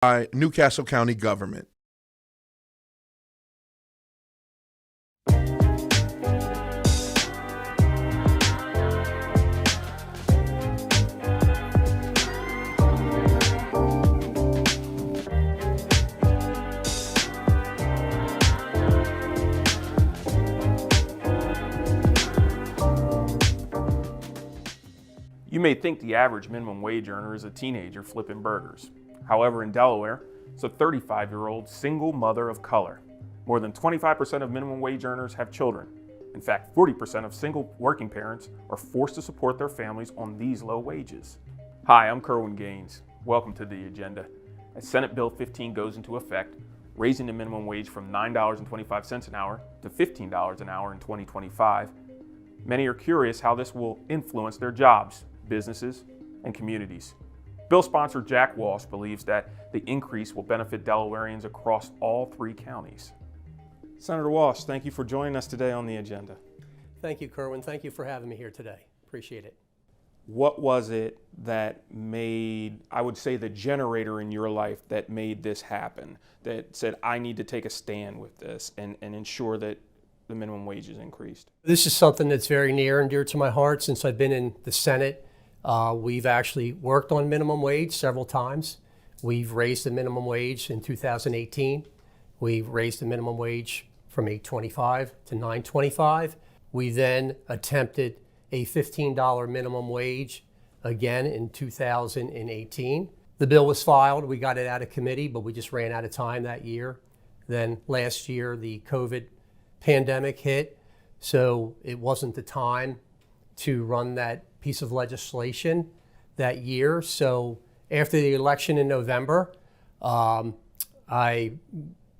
by Newcastle County government. You may think the average minimum wage earner is a teenager flipping burgers. However, in Delaware, it's a 35-year-old single mother of color. More than 25% of minimum wage earners have children. In fact, 40% of single working parents are forced to support their families on these low wages. Hi, I'm Kerwin Gaines. Welcome to The Agenda. As Senate Bill 15 goes into effect, raising the minimum wage from $9.25 an hour to $15 an hour in 2025, many are curious how this will influence their jobs, businesses, and communities. Bill sponsor Jack Walsh believes that the increase will benefit Delawareans across all three counties. Senator Walsh, thank you for joining us today on The Agenda. Thank you, Kerwin. Thank you for having me here today. Appreciate it. What was it that made, I would say, the generator in your life that made this happen, that said, I need to take a stand with this and ensure that the minimum wage is increased? This is something that's very near and dear to my heart since I've been in the Senate. We've actually worked on minimum wage several times. We've raised the minimum wage in 2018. We've raised the minimum wage from $8.25 to $9.25. We then attempted a $15 minimum wage again in 2018. The bill was filed. We got it out of committee, but we just ran out of time that year. Then last year, the COVID pandemic hit, so it wasn't the time to run that piece of legislation that year. So after the election in November, I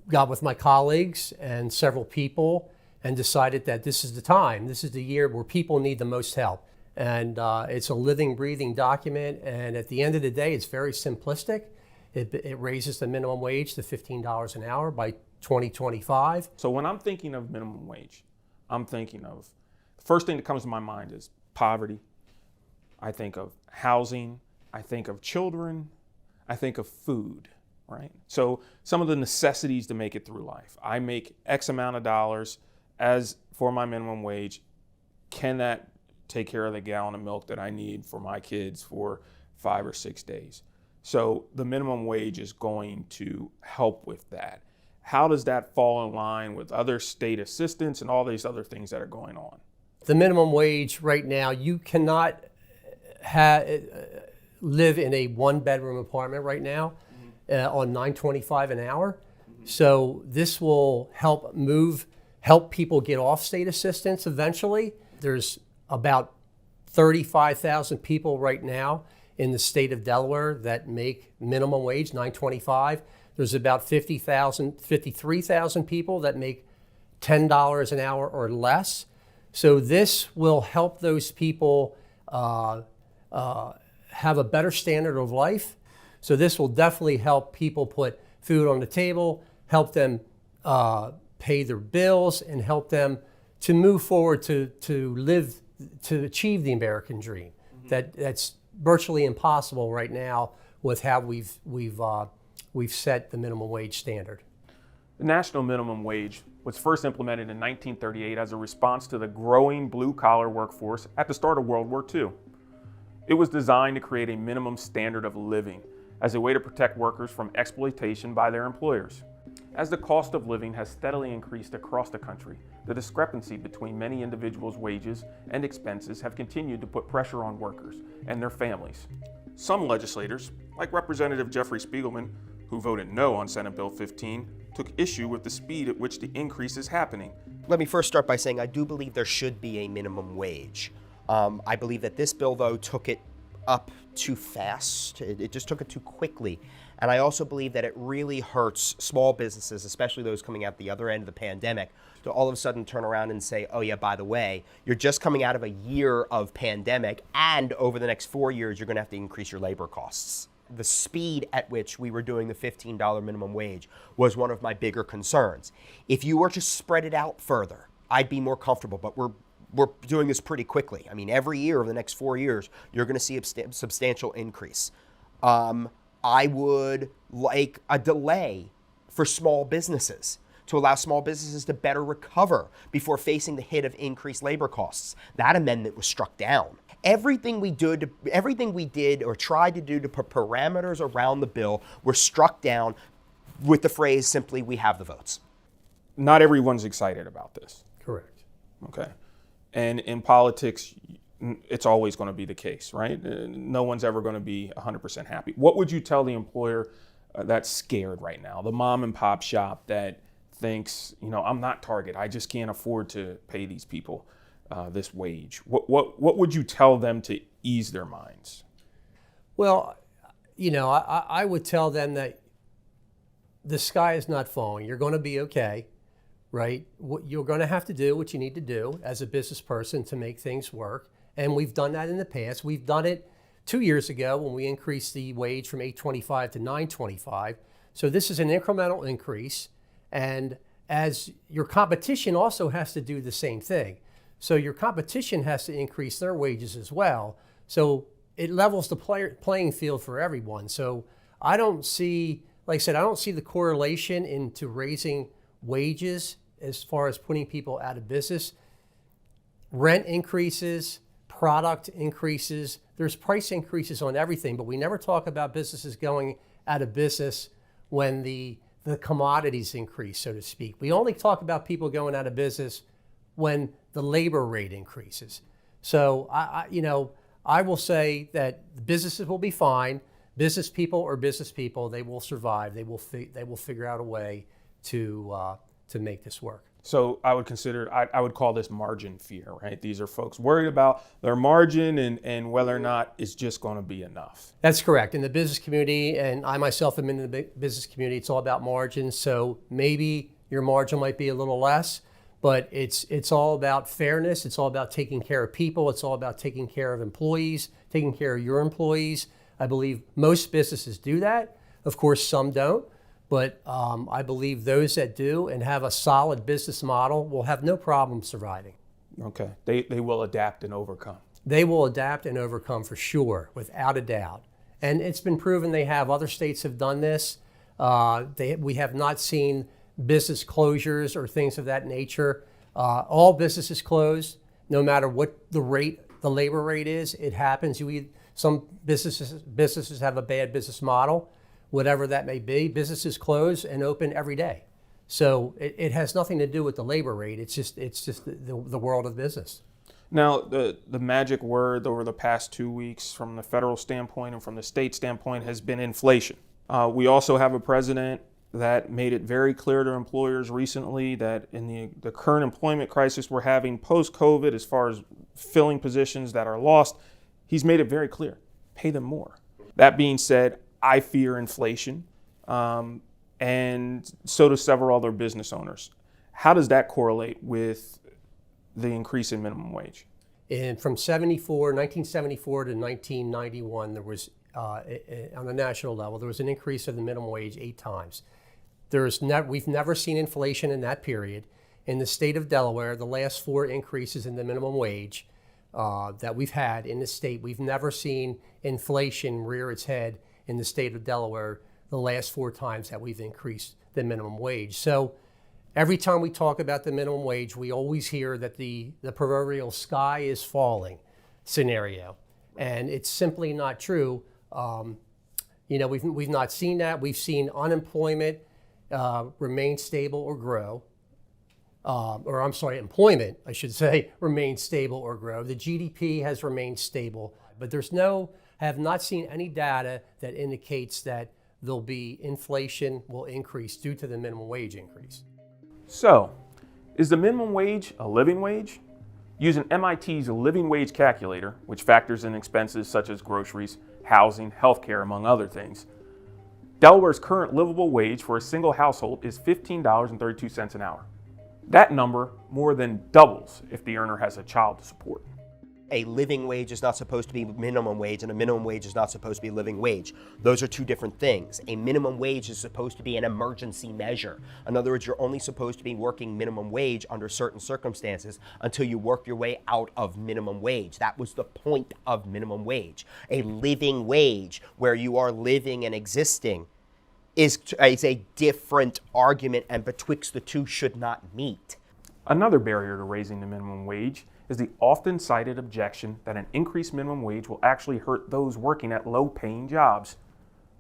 got with my colleagues and several people and decided that this is the time. This is the year where people need the most help. And it's a living, breathing document. And at the end of the day, it's very simplistic. It raises the minimum wage to $15 an hour by 2025. So when I'm thinking of minimum wage, I'm thinking of, the first thing that comes to my mind is poverty. I think of housing, I think of children, I think of food, right? So some of the necessities to make it through life. I make X amount of dollars as for my minimum wage. Can that take care of the gallon of milk that I need for my kids for 5 or 6 days? So the minimum wage is going to help with that. How does that fall in line with other state assistance and all these other things that are going on? The minimum wage right now, you cannot live in a one-bedroom apartment right now on $9.25 an hour. So this will help people get off state assistance eventually. There's about 35,000 people right now in the state of Delaware that make minimum wage, $9.25. There's about 53,000 people that make $10 an hour or less. So this will help those people have a better standard of life. So this will definitely help people put food on the table, help them pay their bills, and help them to move forward to achieve the American dream. That's virtually impossible right now with how we've set the minimum wage standard. The national minimum wage was first implemented in 1938 as a response to the growing blue-collar workforce at the start of World War II. It was designed to create a minimum standard of living as a way to protect workers from exploitation by their employers. As the cost of living has steadily increased across the country, the discrepancy between many individuals' wages and expenses have continued to put pressure on workers and their families. Some legislators, like Representative Jeffrey Spiegelman, who voted no on Senate Bill 15, took issue with the speed at which the increase is happening. Let me first start by saying I do believe there should be a minimum wage. I believe that this bill, though, took it up too fast. It just took it too quickly. And I also believe that it really hurts small businesses, especially those coming out the other end of the pandemic, to all of a sudden turn around and say, oh yeah, by the way, you're just coming out of a year of pandemic, and over the next 4 years, you're gonna have to increase your labor costs. The speed at which we were doing the $15 minimum wage was one of my bigger concerns. If you were to spread it out further, I'd be more comfortable, but we're doing this pretty quickly. I mean, every year over the next 4 years, you're going to see a substantial increase. I would like a delay for small businesses to allow small businesses to better recover before facing the hit of increased labor costs. That amendment was struck down. Everything we did or tried to do to put parameters around the bill were struck down with the phrase simply, we have the votes. Not everyone's excited about this. Correct. Okay. And in politics, it's always going to be the case, right? No one's ever going to be 100% happy. What would you tell the employer that's scared right now, the mom and pop shop that thinks, I'm not Target, I just can't afford to pay these people this wage? What would you tell them to ease their minds? Well, I would tell them that the sky is not falling. You're going to be okay, right? You're going to have to do what you need to do as a business person to make things work. And we've done that in the past. We've done it 2 years ago when we increased the wage from $8.25 to $9.25. So this is an incremental increase. And as your competition also has to do the same thing. So your competition has to increase their wages as well. So it levels the playing field for everyone. So I don't see, like I said, I don't see the correlation into raising wages as far as putting people out of business. Rent increases, product increases, there's price increases on everything, but we never talk about businesses going out of business when the commodities increase, so to speak. We only talk about people going out of business when the labor rate increases. So I will say that businesses will be fine. Business people are business people. They will survive. They will figure out a way to make this work. So I would call this margin fear, right? These are folks worried about their margin and whether or not it's just going to be enough. That's correct. In the business community, and I myself am in the business community, it's all about margins. So maybe your margin might be a little less, but it's all about fairness. It's all about taking care of people. It's all about taking care of employees, taking care of your employees. I believe most businesses do that. Of course, some don't. But I believe those that do and have a solid business model will have no problem surviving. Okay. They will adapt and overcome. They will adapt and overcome for sure, without a doubt. And it's been proven they have. Other states have done this. We have not seen business closures or things of that nature. All businesses closed, no matter what the labor rate is. It happens. Some businesses have a bad business model. Whatever that may be, businesses close and open every day. So it has nothing to do with the labor rate. It's just the world of business. Now, the magic word over the past 2 weeks from the federal standpoint and from the state standpoint has been inflation. We also have a president that made it very clear to employers recently that in the current employment crisis we're having post-COVID, as far as filling positions that are lost, he's made it very clear, pay them more. That being said, I fear inflation, and so do several other business owners. How does that correlate with the increase in minimum wage? And from 1974 to 1991, there was, on the national level, there was an increase of the minimum wage 8 times. We've never seen inflation in that period. In the state of Delaware, the last 4 increases in the minimum wage that we've had in the state, we've never seen inflation rear its head in the state of Delaware the last 4 times that we've increased the minimum wage. So every time we talk about the minimum wage, we always hear that the proverbial sky is falling scenario. And it's simply not true. We've not seen that. We've seen unemployment remain stable or grow. Employment, I should say, remain stable or grow. The GDP has remained stable, but have not seen any data that indicates that there'll be inflation will increase due to the minimum wage increase. So, is the minimum wage a living wage? Using MIT's living wage calculator, which factors in expenses such as groceries, housing, healthcare, among other things, Delaware's current livable wage for a single household is $15.32 an hour. That number more than doubles if the earner has a child to support. a living wage is not supposed to be minimum wage and a minimum wage is not supposed to be living wage. Those are two different things. A minimum wage is supposed to be an emergency measure. In other words, you're only supposed to be working minimum wage under certain circumstances until you work your way out of minimum wage. That was the point of minimum wage. A living wage, where you are living and existing, is a different argument, and betwixt the two should not meet. Another barrier to raising the minimum wage is the often cited objection that an increased minimum wage will actually hurt those working at low-paying jobs.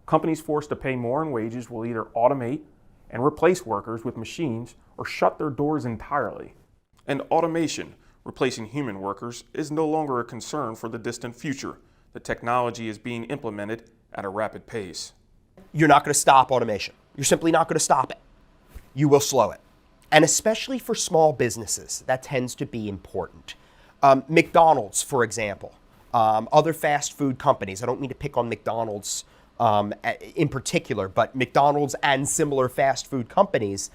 Companies forced to pay more in wages will either automate and replace workers with machines or shut their doors entirely. And automation, replacing human workers, is no longer a concern for the distant future. The technology is being implemented at a rapid pace. You're not going to stop automation. You're simply not going to stop it. You will slow it. And especially for small businesses, that tends to be important. McDonald's, for example, other fast food companies, I don't mean to pick on McDonald's in particular, but McDonald's and similar fast food companies,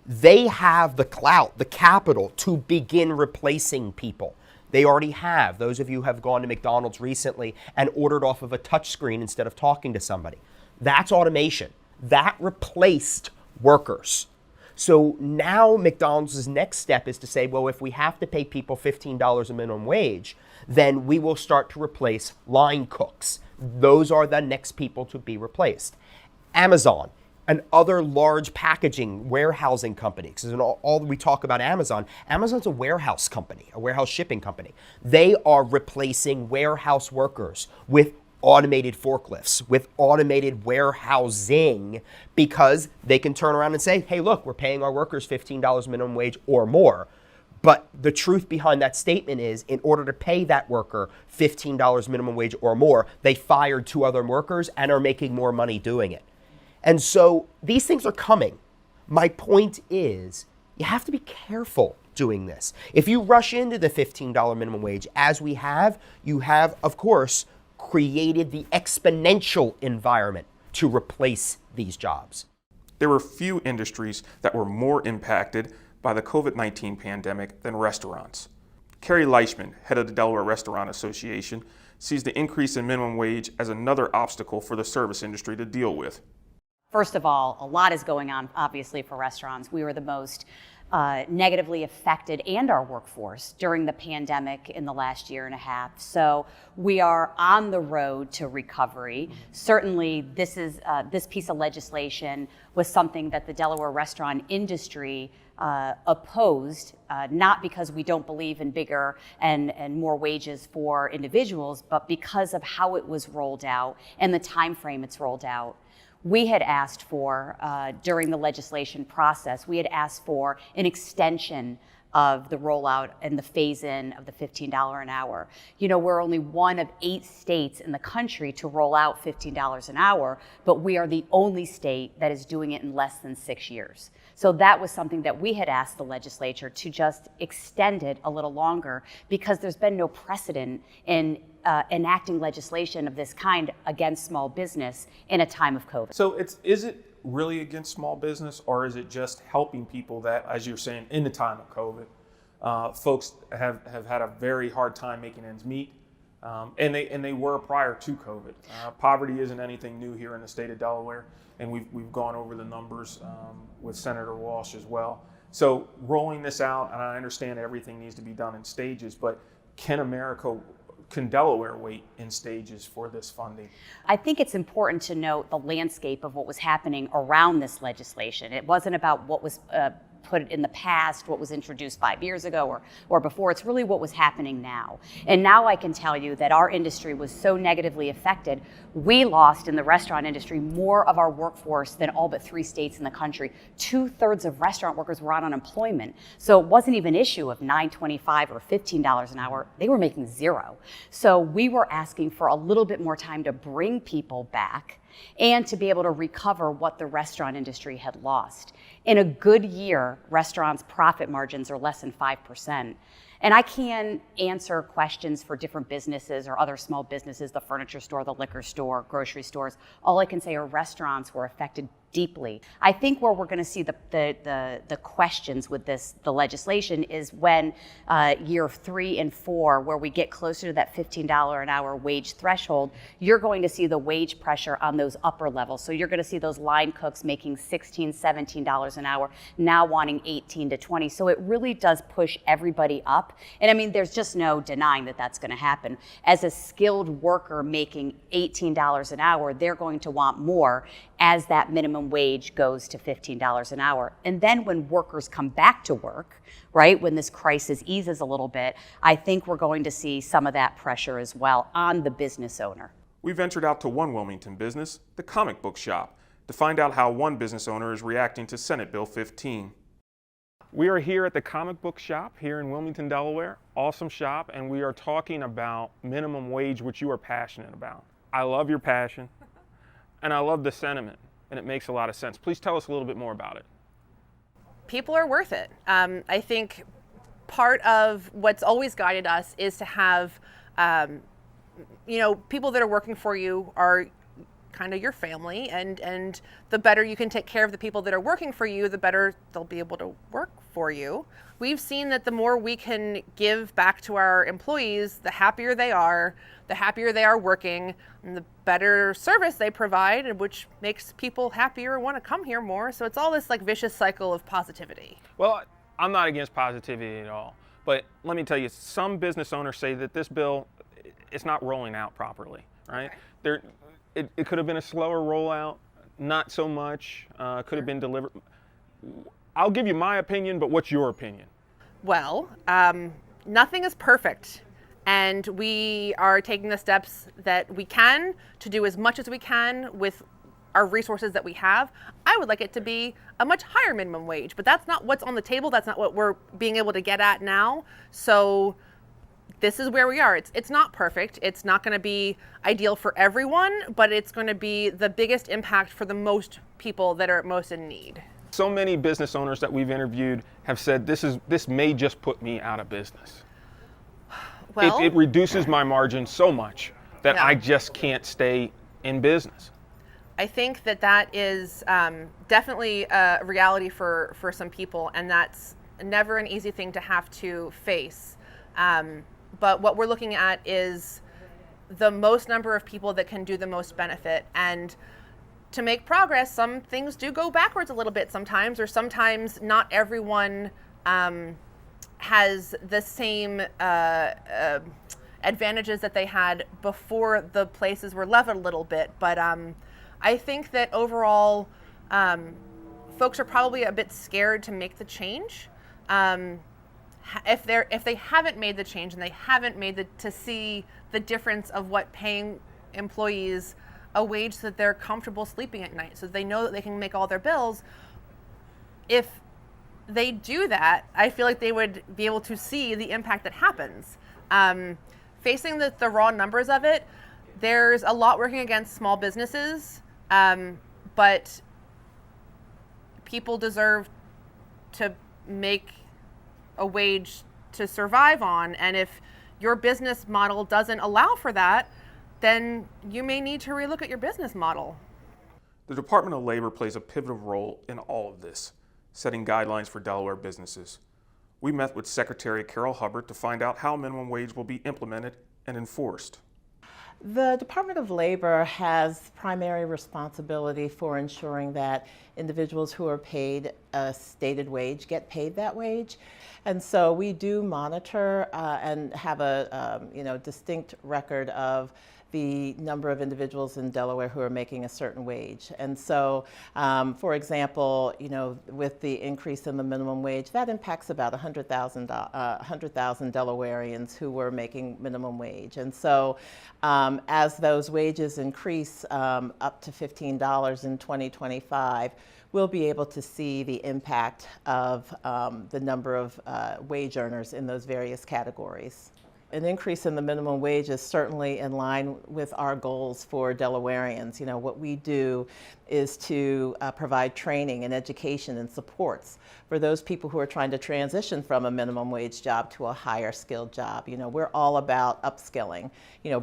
they have the clout, the capital to begin replacing people. They already have. Those of you who have gone to McDonald's recently and ordered off of a touchscreen instead of talking to somebody. That's automation. That replaced workers. So now McDonald's next step is to say, well, if we have to pay people $15 a minimum wage, then we will start to replace line cooks. Those are the next people to be replaced. Amazon and other large packaging, warehousing companies, and all we talk about Amazon, Amazon's a warehouse company, a warehouse shipping company. They are replacing warehouse workers with automated forklifts, with automated warehousing, because they can turn around and say, hey, look, we're paying our workers $15 minimum wage or more. But the truth behind that statement is, in order to pay that worker $15 minimum wage or more, they fired 2 other workers and are making more money doing it. And so these things are coming. My point is, you have to be careful doing this. If you rush into the $15 minimum wage, as we have, you have, of course, created the exponential environment to replace these jobs. There were few industries that were more impacted by the COVID-19 pandemic than restaurants. Carrie Leishman, head of the Delaware Restaurant Association, sees the increase in minimum wage as another obstacle for the service industry to deal with. First of all, a lot is going on, obviously, for restaurants. We were the most negatively affected, and our workforce, during the pandemic in the last year and a half. So we are on the road to recovery. Certainly, this piece of legislation was something that the Delaware restaurant industry opposed, not because we don't believe in bigger and more wages for individuals, but because of how it was rolled out and the time frame it's rolled out. We had asked for, during the legislation process, we had asked for an extension of the rollout and the phase-in of the $15 an hour. You know, we're only one of 8 states in the country to roll out $15 an hour, but we are the only state that is doing it in less than 6 years. So that was something that we had asked the legislature to just extend it a little longer, because there's been no precedent in enacting legislation of this kind against small business in a time of COVID. So is it really against small business, or is it just helping people that, as you're saying, in the time of COVID, folks have had a very hard time making ends meet, and they were prior to COVID. Poverty isn't anything new here in the state of Delaware, and we've gone over the numbers with Senator Walsh as well. So rolling this out, and I understand everything needs to be done in stages, but can Delaware wait in stages for this funding? I think it's important to note the landscape of what was happening around this legislation. It wasn't about what was put in the past, what was introduced 5 years ago or before. It's really what was happening now. And now I can tell you that our industry was so negatively affected, we lost in the restaurant industry more of our workforce than all but 3 states in the country. 2/3 of restaurant workers were on unemployment. So it wasn't even an issue of $9.25 or $15 an hour. They were making 0. So we were asking for a little bit more time to bring people back and to be able to recover what the restaurant industry had lost. In a good year, restaurants' profit margins are less than 5%. And I can answer questions for different businesses or other small businesses, the furniture store, the liquor store, grocery stores. All I can say are restaurants were affected deeply. I think where we're going to see the questions with the legislation is when year 3 and 4, where we get closer to that $15 an hour wage threshold, you're going to see the wage pressure on those upper levels. So you're going to see those line cooks making $16, $17 an hour, now wanting 18 to 20. So it really does push everybody up. And I mean, there's just no denying that that's going to happen. As a skilled worker making $18 an hour, they're going to want more as that minimum wage goes to $15 an hour. And then when workers come back to work, right, when this crisis eases a little bit, I think we're going to see some of that pressure as well on the business owner. We ventured out to one Wilmington business, the comic book shop, to find out how one business owner is reacting to Senate Bill 15. We are here at the comic book shop here in Wilmington, Delaware. Awesome shop, and we are talking about minimum wage, which you are passionate about. I love your passion. And I love the sentiment, and it makes a lot of sense. Please tell us a little bit more about it. People are worth it. I think part of what's always guided us is to have, people that are working for you are kind of your family, and the better you can take care of the people that are working for you, the better they'll be able to work for you. We've seen that the more we can give back to our employees, the happier they are working, and the better service they provide, which makes people happier and want to come here more. So it's all this like vicious cycle of positivity. Well, I'm not against positivity at all, but let me tell you, some business owners say that this bill, it's not rolling out properly, right? Okay. It could have been a slower rollout, not so much, could have been delivered. I'll give you my opinion, but what's your opinion? Well, nothing is perfect. And we are taking the steps that we can to do as much as we can with our resources that we have. I would like it to be a much higher minimum wage, but that's not what's on the table. That's not what we're being able to get at now. So this is where we are. It's not perfect. It's not going to be ideal for everyone, but it's going to be the biggest impact for the most people that are most in need. So many business owners that we've interviewed have said this may just put me out of business. Well, it reduces my margin so much that yeah. I just can't stay in business. I think that is definitely a reality for some people, and that's never an easy thing to have to face. But what we're looking at is the most number of people that can do the most benefit. And to make progress, some things do go backwards a little bit sometimes, or sometimes not everyone has the same advantages that they had before the places were leveled a little bit. But I think that overall, folks are probably a bit scared to make the change. If they haven't made the change and they haven't to see the difference of what paying employees a wage so that they're comfortable sleeping at night, so they know that they can make all their bills. If they do that, I feel like they would be able to see the impact that happens. Facing the raw numbers of it, there's a lot working against small businesses, but people deserve to make a wage to survive on, and if your business model doesn't allow for that, then you may need to relook at your business model. The Department of Labor plays a pivotal role in all of this, setting guidelines for Delaware businesses. We met with Secretary Carol Hubbard to find out how minimum wage will be implemented and enforced. The Department of Labor has primary responsibility for ensuring that individuals who are paid a stated wage get paid that wage. And so we do monitor and have a distinct record of the number of individuals in Delaware who are making a certain wage. And so, for example, with the increase in the minimum wage, that impacts about 100,000 Delawareans who were making minimum wage. And so, as those wages increase up to $15 in 2025, we'll be able to see the impact of the number of wage earners in those various categories. An increase in the minimum wage is certainly in line with our goals for Delawareans. What we do is to provide training and education and supports for those people who are trying to transition from a minimum wage job to a higher skilled job. We're all about upskilling,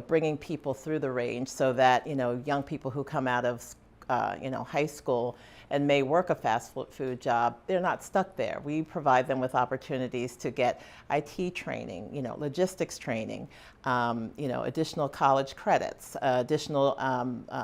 bringing people through the range so that, young people who come out of high school and may work a fast food job, they're not stuck there. We provide them with opportunities to get IT training, logistics training, additional college credits, additional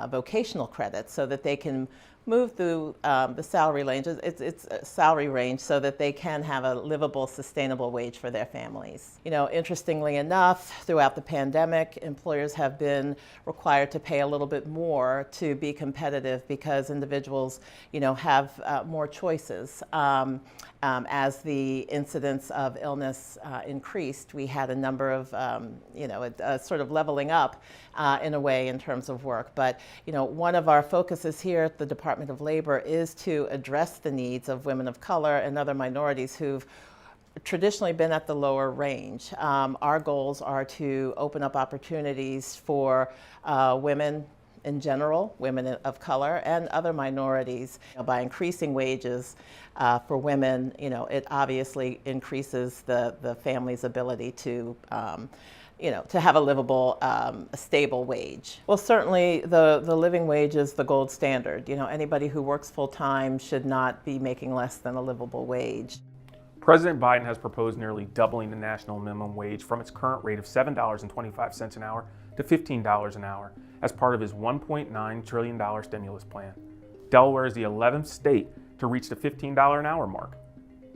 vocational credits, so that they can move through the salary range. It's a salary range so that they can have a livable, sustainable wage for their families. Interestingly enough, throughout the pandemic, employers have been required to pay a little bit more to be competitive because individuals, have more choices. As the incidence of illness increased, we had a number of, sort of leveling up in a way in terms of work. But, one of our focuses here at the Department of Labor is to address the needs of women of color and other minorities who've traditionally been at the lower range. Our goals are to open up opportunities for women in general, women of color, and other minorities. By increasing wages for women, it obviously increases the family's ability to to have a livable, stable wage. Well, certainly the living wage is the gold standard. Anybody who works full-time should not be making less than a livable wage. President Biden has proposed nearly doubling the national minimum wage from its current rate of $7.25 an hour to $15 an hour as part of his $1.9 trillion stimulus plan. Delaware is the 11th state to reach the $15 an hour mark.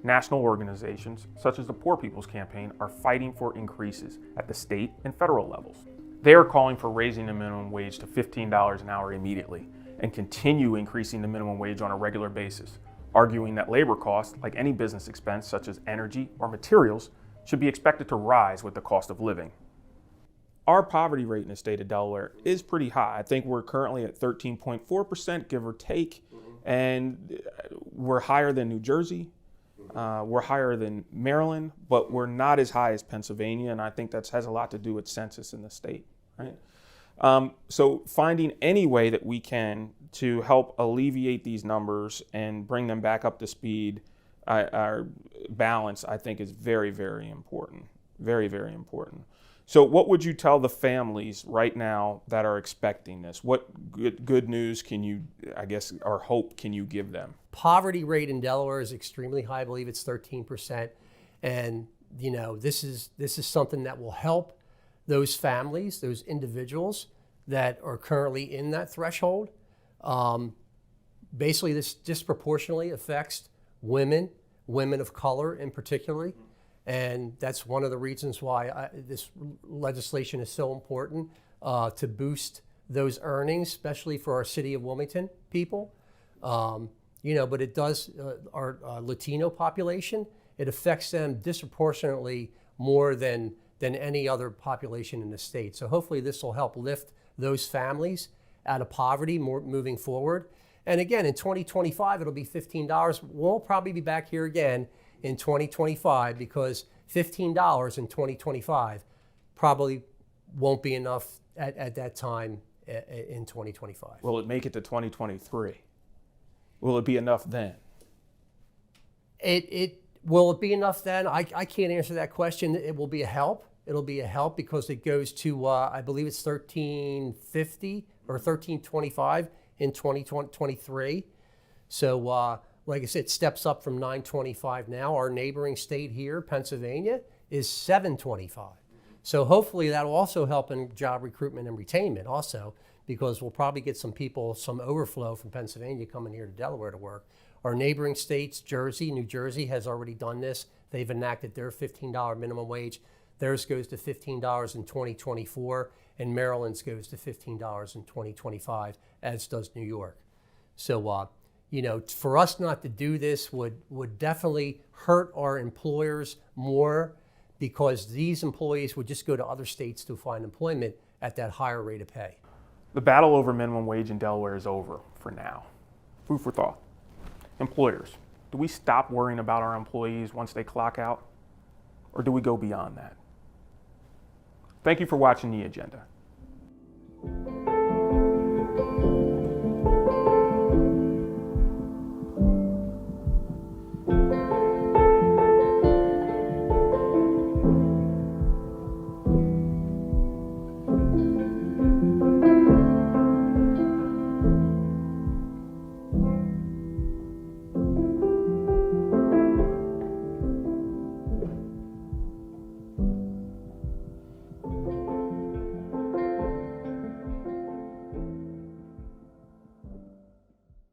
National organizations, such as the Poor People's Campaign, are fighting for increases at the state and federal levels. They are calling for raising the minimum wage to $15 an hour immediately and continue increasing the minimum wage on a regular basis, arguing that labor costs, like any business expense such as energy or materials, should be expected to rise with the cost of living. Our poverty rate in the state of Delaware is pretty high. I think we're currently at 13.4%, give or take, and we're higher than New Jersey. We're higher than Maryland, but we're not as high as Pennsylvania, and I think that has a lot to do with census in the state, right? So finding any way that we can to help alleviate these numbers and bring them back up to speed, our balance, I think, is very, very important. Very, very important. So what would you tell the families right now that are expecting this? What good news can you, or hope can you give them? Poverty rate in Delaware is extremely high. I believe it's 13%. And, this is something that will help those families, those individuals that are currently in that threshold. Basically, this disproportionately affects women of color in particular. And that's one of the reasons why this legislation is so important, to boost those earnings, especially for our city of Wilmington people. But it does, our Latino population, it affects them disproportionately more than any other population in the state. So hopefully this will help lift those families out of poverty moving forward. And again, in 2025, it'll be $15. We'll probably be back here again in 2025 because $15 in 2025 probably won't be enough at that time in 2025. Will it make it to 2023? Will it be enough then? Will it be enough then? I can't answer that question. It will be a help. It'll be a help because it goes to, I believe it's $13.50 or $13.25 in 2023. So like I said, it steps up from $9.25 now. Our neighboring state here, Pennsylvania, is $7.25. So hopefully that'll also help in job recruitment and retainment also, because we'll probably get some people, some overflow from Pennsylvania coming here to Delaware to work. Our neighboring states, New Jersey has already done this. They've enacted their $15 minimum wage. Theirs goes to $15 in 2024, and Maryland's goes to $15 in 2025, as does New York. So, for us not to do this would definitely hurt our employers more, because these employees would just go to other states to find employment at that higher rate of pay. The battle over minimum wage in Delaware is over for now. Food for thought. Employers, do we stop worrying about our employees once they clock out? Or do we go beyond that? Thank you for watching The Agenda.